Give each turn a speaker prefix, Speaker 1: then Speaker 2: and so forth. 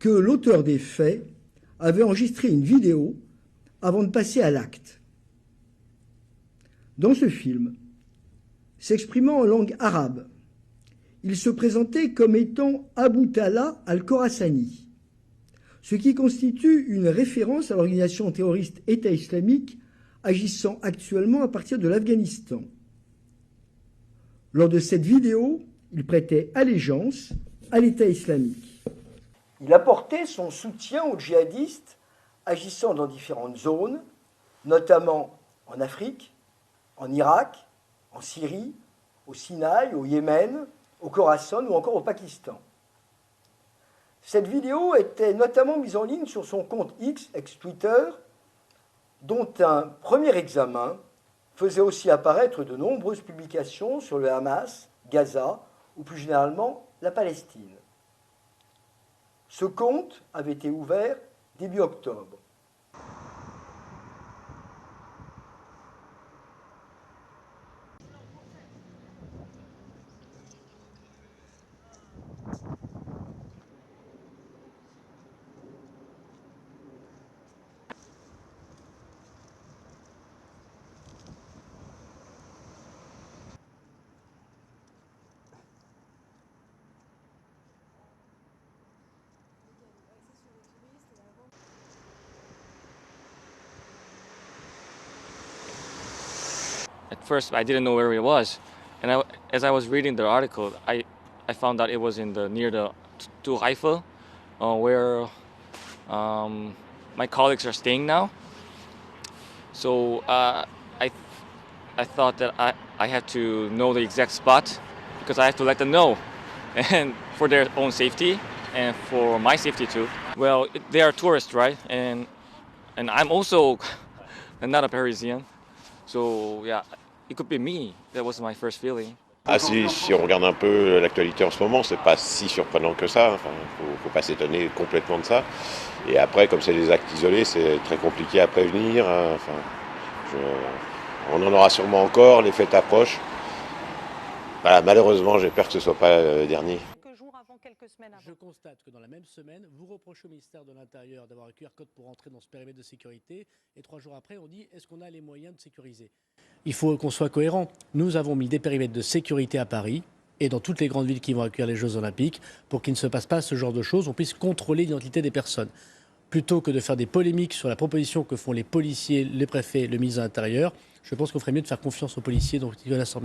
Speaker 1: que l'auteur des faits avait enregistré une vidéo avant de passer à l'acte. Dans ce film, s'exprimant en langue arabe, il se présentait comme étant Abu Talha al-Khorassani, ce qui constitue une référence à l'organisation terroriste État islamique agissant actuellement à partir de l'Afghanistan. Lors de cette vidéo, il prêtait allégeance à l'État islamique. Il apportait son soutien aux djihadistes agissant dans différentes zones, notamment en Afrique, en Irak, en Syrie, au Sinaï, au Yémen, au Khorasan ou encore au Pakistan. Cette vidéo était notamment mise en ligne sur son compte X, ex-Twitter, dont un premier examen faisait aussi apparaître de nombreuses publications sur le Hamas, Gaza ou plus généralement la Palestine. Ce compte avait été ouvert début octobre.
Speaker 2: At first, I didn't know where it was, and as I was reading the article, I found out it was near the Tour Eiffel, where my colleagues are staying now. So I thought that I had to know the exact spot because I have to let them know, and for their own safety and for my safety too. Well, they are tourists, right? And I'm also not a Parisian. So yeah, it could be me. That was my first feeling.
Speaker 3: Ah si on regarde un peu l'actualité en ce moment, c'est pas si surprenant que ça. Enfin, faut pas s'étonner complètement de ça. Et après, comme c'est des actes isolés, c'est très compliqué à prévenir. Enfin, on en aura sûrement encore. Les fêtes approchent. Voilà, malheureusement, j'ai peur que ce soit pas le dernier.
Speaker 4: Je constate que dans la même semaine, vous reprochez au ministère de l'Intérieur d'avoir un QR code pour entrer dans ce périmètre de sécurité. Et 3 jours après, on dit, est-ce qu'on a les moyens de sécuriser ? Il faut qu'on soit cohérent. Nous avons mis des périmètres de sécurité à Paris et dans toutes les grandes villes qui vont accueillir les Jeux Olympiques pour qu'il ne se passe pas ce genre de choses, on puisse contrôler l'identité des personnes. Plutôt que de faire des polémiques sur la proposition que font les policiers, les préfets, le ministre de l'Intérieur, je pense qu'on ferait mieux de faire confiance aux policiers dont ils connaissent